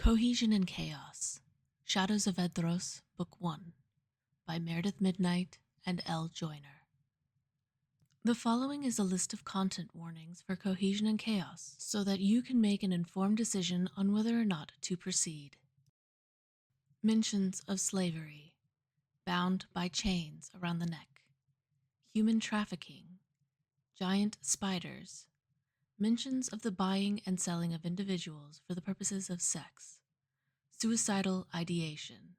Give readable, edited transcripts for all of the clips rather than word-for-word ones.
Cohesion and Chaos, Shadows of Edros, Book 1, by Meredith Midnight and L. Joyner. The following is a list of content warnings for Cohesion and Chaos so that you can make an informed decision on whether or not to proceed. Mentions of slavery, bound by chains around the neck, human trafficking, giant spiders, mentions of the buying and selling of individuals for the purposes of sex, suicidal ideation,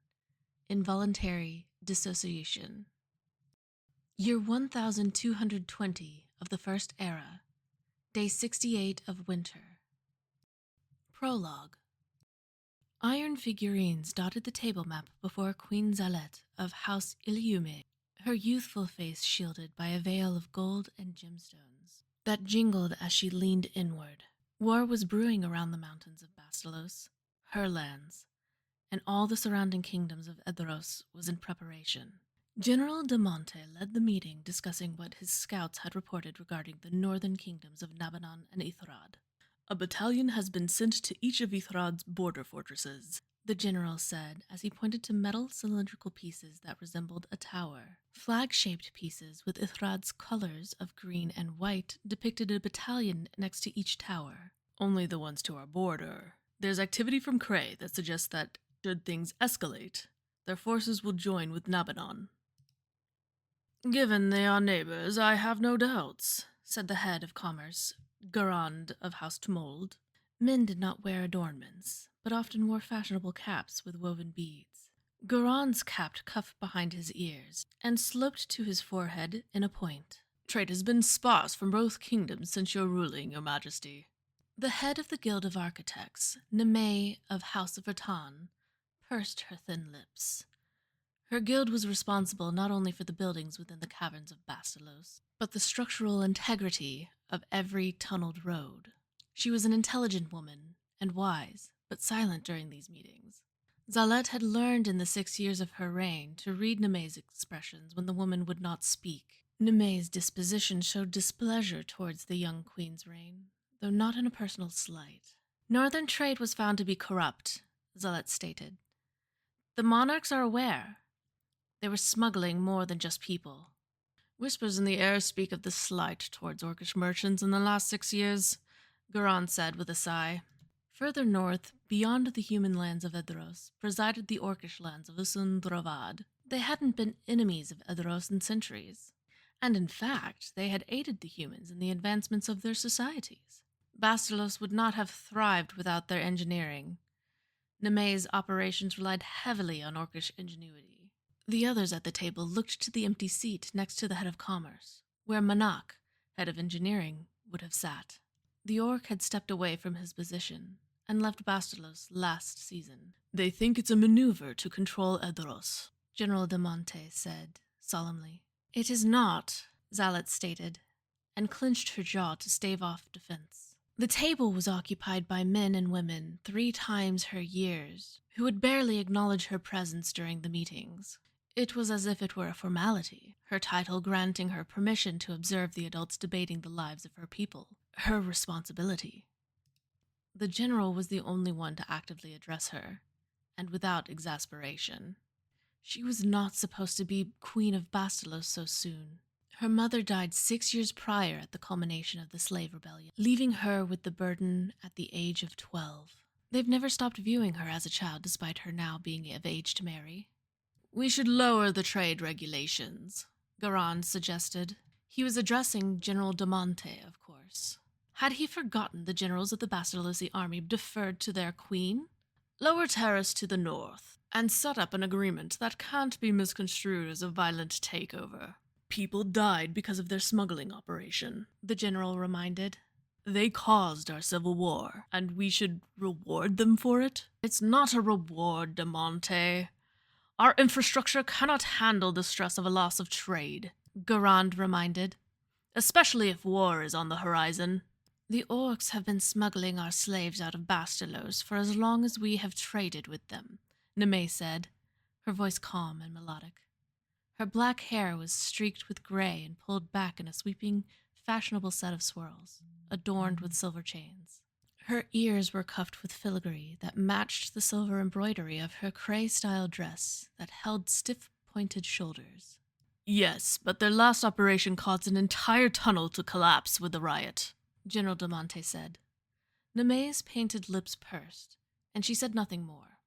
involuntary dissociation. Year 1220 of the First Era, Day 68 of Winter. Prologue. Iron figurines dotted the table map before Queen Zalette of House Iliume, her youthful face shielded by a veil of gold and gemstones that jingled as she leaned inward. War was brewing around the mountains of Bastalos, her lands, and all the surrounding kingdoms of Edros was in preparation. General de Monte led the meeting discussing what his scouts had reported regarding the northern kingdoms of Nabanon and Ithrad. "A battalion has been sent to each of Ithrad's border fortresses," the general said as he pointed to metal cylindrical pieces that resembled a tower. Flag-shaped pieces with Ithrad's colors of green and white depicted a battalion next to each tower. "Only the ones to our border. There's activity from Cray that suggests that, should things escalate, their forces will join with Nabanon." "Given they are neighbors, I have no doubts," said the head of commerce, Garand of House Tmold. Men did not wear adornments, but often wore fashionable caps with woven beads. Garand's cap cuffed behind his ears and sloped to his forehead in a point. "Trade has been sparse from both kingdoms since your ruling, your majesty." The head of the Guild of Architects, Nemei of House of Rattan, pursed her thin lips. Her guild was responsible not only for the buildings within the caverns of Bastalos, but the structural integrity of every tunneled road. She was an intelligent woman, and wise, but silent during these meetings. Zalette had learned in the 6 years of her reign to read Nemei's expressions when the woman would not speak. Nemei's disposition showed displeasure towards the young queen's reign, though not in a personal slight. "Northern trade was found to be corrupt," Zalette stated. "The monarchs are aware. They were smuggling more than just people." "Whispers in the air speak of the slight towards Orcish merchants in the last 6 years," Garand said with a sigh. Further north, beyond the human lands of Edros, presided the Orcish lands of Usun Drovad. They hadn't been enemies of Edros in centuries, and in fact, they had aided the humans in the advancements of their societies. Bastalos would not have thrived without their engineering. Nemei's operations relied heavily on Orcish ingenuity. The others at the table looked to the empty seat next to the head of commerce, where Manak, head of engineering, would have sat. The orc had stepped away from his position and left Bastalos last season. "They think it's a maneuver to control Edros," General de Monte said solemnly. "It is not," Zalette stated, and clenched her jaw to stave off defense. The table was occupied by men and women 3 times her years, who would barely acknowledge her presence during the meetings. It was as if it were a formality, her title granting her permission to observe the adults debating the lives of her people, her responsibility. The general was the only one to actively address her, and without exasperation. She was not supposed to be Queen of Bastalos so soon. Her mother died 6 years prior at the culmination of the slave rebellion, leaving her with the burden at the age of 12. They've never stopped viewing her as a child despite her now being of age to marry. "We should lower the trade regulations," Garand suggested. He was addressing General de Monte, of course. Had he forgotten the generals of the Bastalosi army deferred to their queen? "Lower tariffs to the north, and set up an agreement that can't be misconstrued as a violent takeover." "People died because of their smuggling operation," the general reminded. "They caused our civil war, and we should reward them for it." "It's not a reward, de Monte. Our infrastructure cannot handle the stress of a loss of trade," Garand reminded, "especially if war is on the horizon." "The orcs have been smuggling our slaves out of Bastalos for as long as we have traded with them," Nemei said, her voice calm and melodic. Her black hair was streaked with gray and pulled back in a sweeping, fashionable set of swirls, adorned with silver chains. Her ears were cuffed with filigree that matched the silver embroidery of her cray-style dress that held stiff, pointed shoulders. Yes, but their last operation caused an entire tunnel to collapse with the riot, General de Monte said. Neme's painted lips pursed, and she said nothing more.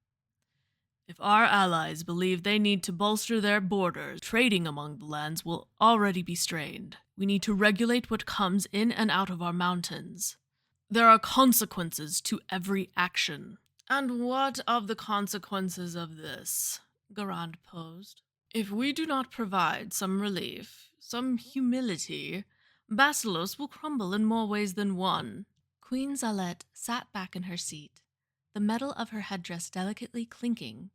If our allies believe they need to bolster their borders, trading among the lands will already be strained. We need to regulate what comes in and out of our mountains. There are consequences to every action. And what of the consequences of this? Garand posed. If we do not provide some relief, some humility, Basilos will crumble in more ways than one. Queen Zalette sat back in her seat, the metal of her headdress delicately clinking,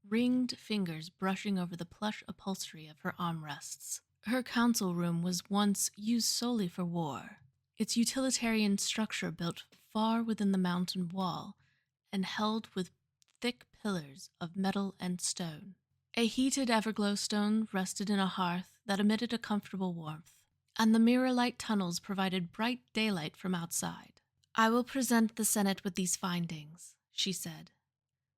ringed fingers brushing over the plush upholstery of her armrests. Her council room was once used solely for war, its utilitarian structure built far within the mountain wall and held with thick pillars of metal and stone. A heated everglow stone rested in a hearth that emitted a comfortable warmth, and the mirror-light tunnels provided bright daylight from outside. I will present the Senate with these findings, she said.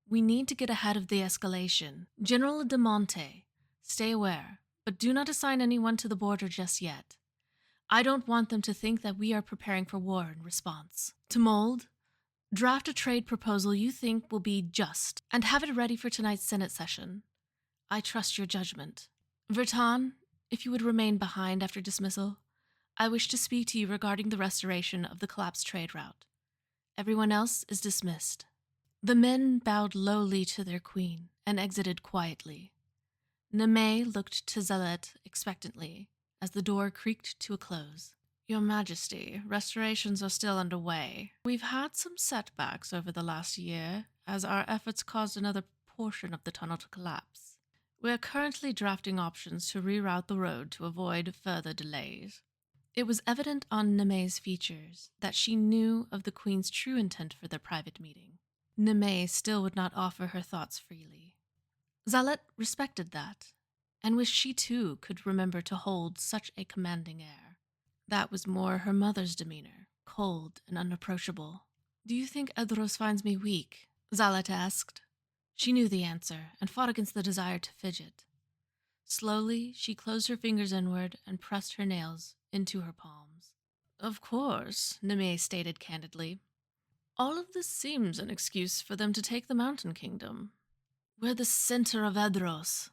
We need to get ahead of the escalation. General de Monte, stay aware, but do not assign anyone to the border just yet. I don't want them to think that we are preparing for war in response. To mold, draft a trade proposal you think will be just, and have it ready for tonight's Senate session. I trust your judgment. Vertan, if you would remain behind after dismissal, I wish to speak to you regarding the restoration of the collapsed trade route. Everyone else is dismissed. The men bowed lowly to their queen and exited quietly. Neme looked to Zalette expectantly as the door creaked to a close. Your Majesty, restorations are still underway. We've had some setbacks over the last year as our efforts caused another portion of the tunnel to collapse. We're currently drafting options to reroute the road to avoid further delays. It was evident on Neme's features that she knew of the Queen's true intent for their private meeting. Neme still would not offer her thoughts freely. Zalette respected that, and wished she too could remember to hold such a commanding air. That was more her mother's demeanor, cold and unapproachable. Do you think Edros finds me weak? Zalette asked. She knew the answer, and fought against the desire to fidget. Slowly, she closed her fingers inward and pressed her nails into her palms. Of course, Neme stated candidly. All of this seems an excuse for them to take the Mountain Kingdom. We're the center of Edros.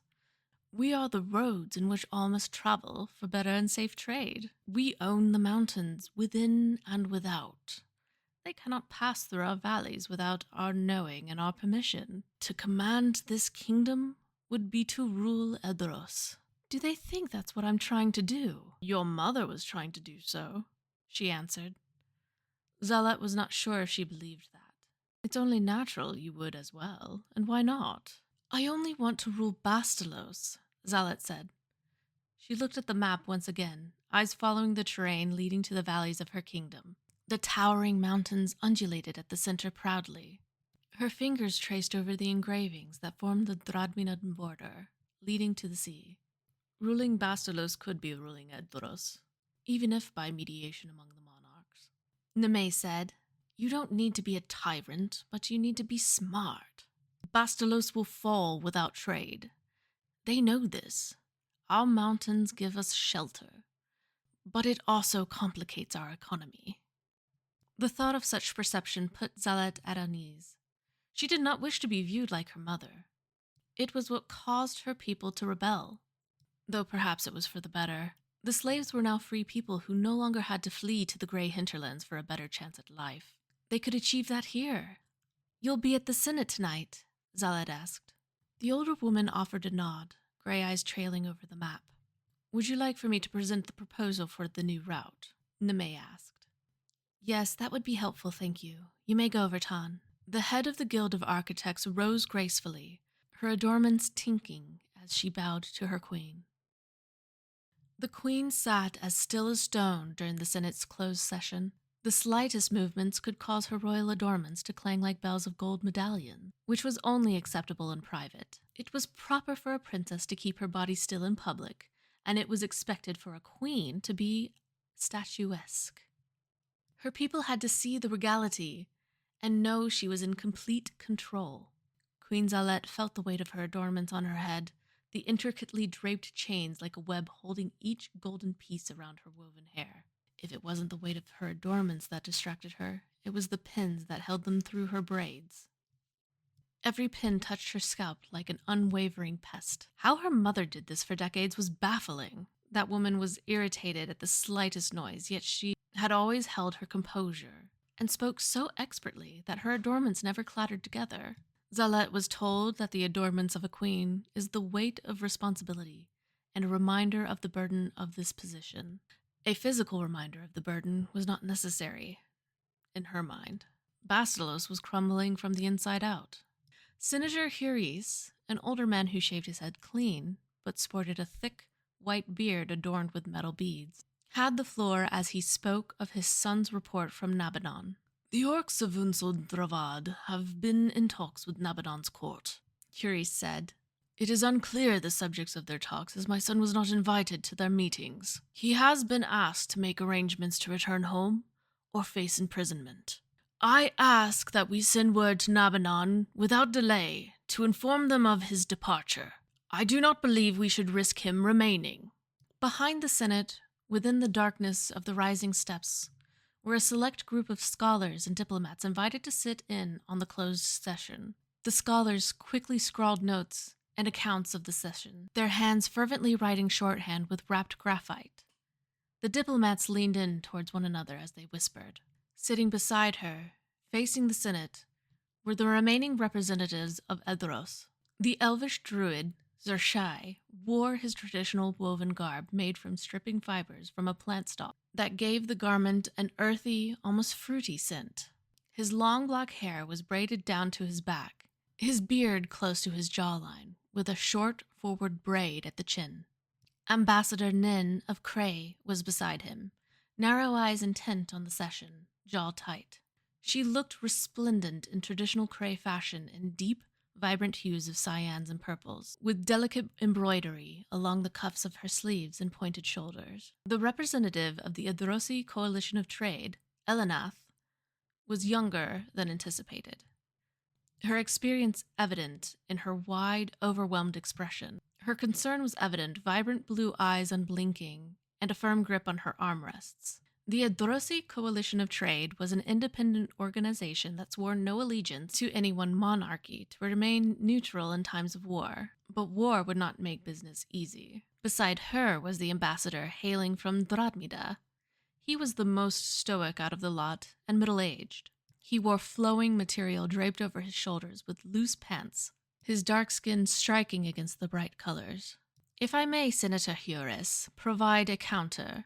We are the roads in which all must travel for better and safe trade. We own the mountains within and without. They cannot pass through our valleys without our knowing and our permission. To command this kingdom would be to rule Edros. Do they think that's what I'm trying to do? Your mother was trying to do so, she answered. Zalette was not sure if she believed that. It's only natural you would as well, and why not? I only want to rule Bastalos, Zalette said. She looked at the map once again, eyes following the terrain leading to the valleys of her kingdom. The towering mountains undulated at the center proudly. Her fingers traced over the engravings that formed the Dradminad border, leading to the sea. Ruling Bastalos could be ruling Edros, even if by mediation among the monarchs. Neme said, You don't need to be a tyrant, but you need to be smart. Bastalos will fall without trade. They know this. Our mountains give us shelter, but it also complicates our economy. The thought of such perception put Zalette at unease. She did not wish to be viewed like her mother. It was what caused her people to rebel, though perhaps it was for the better. The slaves were now free people who no longer had to flee to the gray hinterlands for a better chance at life. They could achieve that here. You'll be at the Senate tonight, Zalette asked. The older woman offered a nod, gray eyes trailing over the map. Would you like for me to present the proposal for the new route? Neme asked. Yes, that would be helpful, thank you. You may go, Vertan. The head of the Guild of Architects rose gracefully, her adornments tinking as she bowed to her queen. The queen sat as still as stone during the Senate's closed session. The slightest movements could cause her royal adornments to clang like bells of gold medallion, which was only acceptable in private. It was proper for a princess to keep her body still in public, and it was expected for a queen to be statuesque. Her people had to see the regality, and know she was in complete control. Queen Zalette felt the weight of her adornments on her head, the intricately draped chains like a web holding each golden piece around her woven hair. If it wasn't the weight of her adornments that distracted her, it was the pins that held them through her braids. Every pin touched her scalp like an unwavering pest. How her mother did this for decades was baffling. That woman was irritated at the slightest noise, yet she had always held her composure and spoke so expertly that her adornments never clattered together. Zalette was told that the adornments of a queen is the weight of responsibility and a reminder of the burden of this position. A physical reminder of the burden was not necessary, in her mind. Bastalos was crumbling from the inside out. Senator Huris, an older man who shaved his head clean, but sported a thick, white beard adorned with metal beads, had the floor as he spoke of his son's report from Nabanon. The orcs of Unsud Dravad have been in talks with Nabanon's court, Huris said. It is unclear the subjects of their talks, as my son was not invited to their meetings. He has been asked to make arrangements to return home or face imprisonment. I ask that we send word to Nabanon without delay to inform them of his departure. I do not believe we should risk him remaining. Behind the Senate, within the darkness of the rising steps, were a select group of scholars and diplomats invited to sit in on the closed session. The scholars quickly scrawled notes and accounts of the session, their hands fervently writing shorthand with wrapped graphite. The diplomats leaned in towards one another as they whispered. Sitting beside her, facing the Senate, were the remaining representatives of Edros. The elvish druid, Zershai, wore his traditional woven garb made from stripping fibers from a plant stalk that gave the garment an earthy, almost fruity scent. His long black hair was braided down to his back, his beard close to his jawline, with a short forward braid at the chin. Ambassador Nin of Cray was beside him, narrow eyes intent on the session, jaw tight. She looked resplendent in traditional Cray fashion in deep, vibrant hues of cyans and purples, with delicate embroidery along the cuffs of her sleeves and pointed shoulders. The representative of the Idrosi Coalition of Trade, Elenath, was younger than anticipated. Her experience evident in her wide, overwhelmed expression. Her concern was evident, vibrant blue eyes unblinking, and a firm grip on her armrests. The Idrosi Coalition of Trade was an independent organization that swore no allegiance to any one monarchy, to remain neutral in times of war. But war would not make business easy. Beside her was the ambassador hailing from Dradmida. He was the most stoic out of the lot and middle-aged. He wore flowing material draped over his shoulders with loose pants, his dark skin striking against the bright colors. If I may, Senator Huris, provide a counter,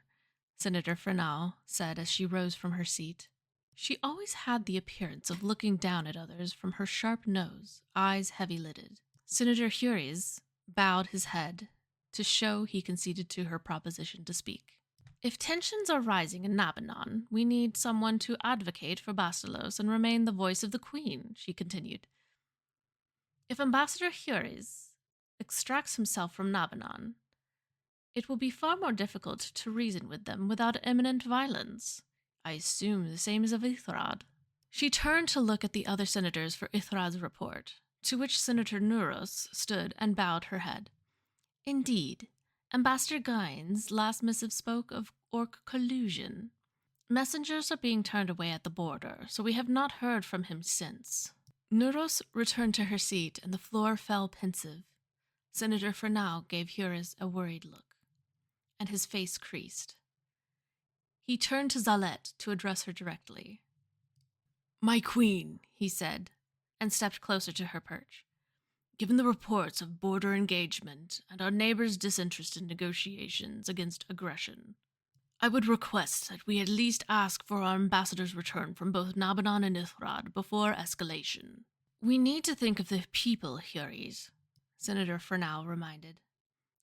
Senator Frenau said as she rose from her seat. She always had the appearance of looking down at others from her sharp nose, eyes heavy-lidded. Senator Huris bowed his head to show he conceded to her proposition to speak. If tensions are rising in Nabanon, we need someone to advocate for Bastalos and remain the voice of the Queen, she continued. If Ambassador Huris extracts himself from Nabanon, it will be far more difficult to reason with them without imminent violence. I assume the same is of Ithrad. She turned to look at the other senators for Ithrad's report, to which Senator Nuros stood and bowed her head. Indeed, Ambassador Gynes' last missive spoke of orc collusion. Messengers are being turned away at the border, so we have not heard from him since. Nuros returned to her seat, and the floor fell pensive. Senator Frenau gave Huris a worried look, and his face creased. He turned to Zalette to address her directly. My queen, he said, and stepped closer to her perch. Given the reports of border engagement and our neighbors' disinterest in negotiations against aggression, I would request that we at least ask for our ambassador's return from both Nabanon and Ithrad before escalation. We need to think of the people, Huris, Senator Frenau reminded.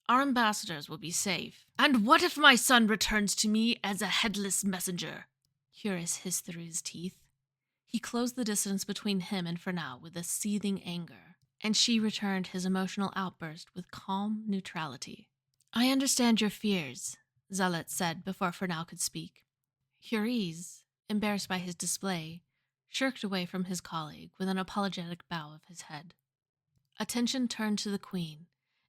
Our ambassadors will be safe. And what if my son returns to me as a headless messenger? Huris hissed through his teeth. He closed the distance between him and Frenau with a seething anger, and she returned his emotional outburst with calm neutrality. I understand your fears, Zalette said before Frenau could speak. Huris, embarrassed by his display, shirked away from his colleague with an apologetic bow of his head. Attention turned to the queen,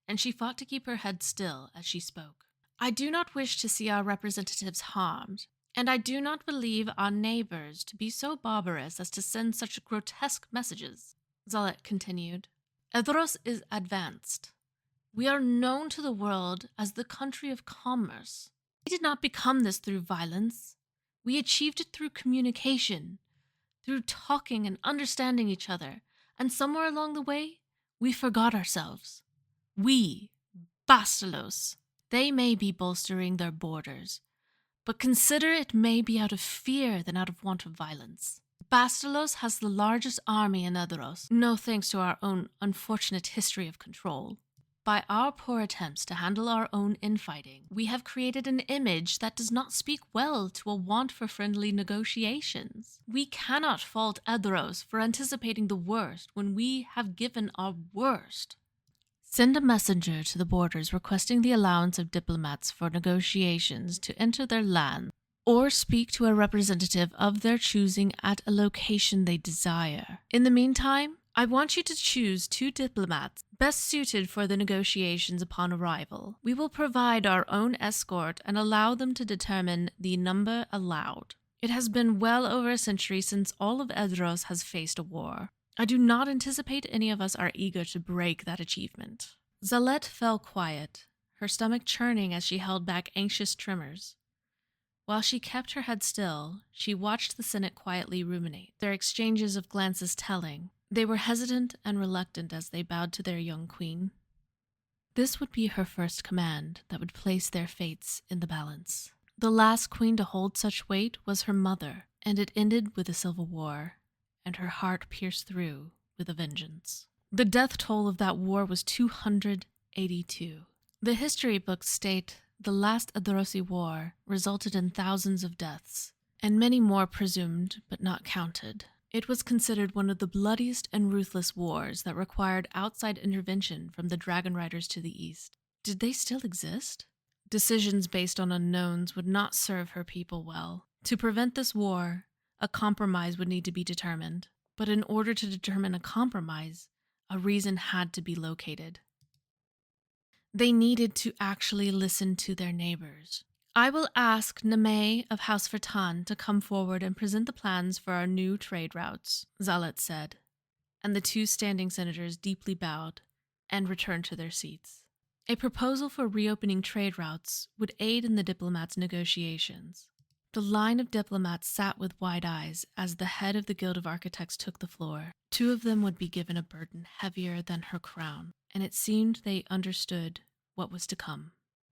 and she fought to keep her head still as she spoke. I do not wish to see our representatives harmed, and I do not believe our neighbors to be so barbarous as to send such grotesque messages, Zalet continued. Edros is advanced. We are known to the world as the country of commerce. We did not become this through violence. We achieved it through communication, through talking and understanding each other, and somewhere along the way, we forgot ourselves. We, Bastalos. They may be bolstering their borders, but consider it may be out of fear than out of want of violence. Bastalos has the largest army in Edros, no thanks to our own unfortunate history of control. By our poor attempts to handle our own infighting, we have created an image that does not speak well to a want for friendly negotiations. We cannot fault Edros for anticipating the worst when we have given our worst. Send a messenger to the borders requesting the allowance of diplomats for negotiations to enter their land, or speak to a representative of their choosing at a location they desire. In the meantime, I want you to choose 2 diplomats best suited for the negotiations upon arrival. We will provide our own escort and allow them to determine the number allowed. It has been well over a century since all of Edros has faced a war. I do not anticipate any of us are eager to break that achievement. Zalet fell quiet, her stomach churning as she held back anxious tremors. While she kept her head still, she watched the Senate quietly ruminate, their exchanges of glances telling. They were hesitant and reluctant as they bowed to their young queen. This would be her first command that would place their fates in the balance. The last queen to hold such weight was her mother, and it ended with a civil war, and her heart pierced through with a vengeance. The death toll of that war was 282. The history books state the last Edrosi war resulted in thousands of deaths, and many more presumed but not counted. It was considered one of the bloodiest and ruthless wars that required outside intervention from the Dragon Riders to the east. Did they still exist? Decisions based on unknowns would not serve her people well. To prevent this war, a compromise would need to be determined. But in order to determine a compromise, a reason had to be located. They needed to actually listen to their neighbors. I will ask Neme of House Vertan to come forward and present the plans for our new trade routes, Zalet said, and the 2 standing senators deeply bowed and returned to their seats. A proposal for reopening trade routes would aid in the diplomats' negotiations. The line of diplomats sat with wide eyes as the head of the Guild of Architects took the floor. 2 of them would be given a burden heavier than her crown, and it seemed they understood what was to come.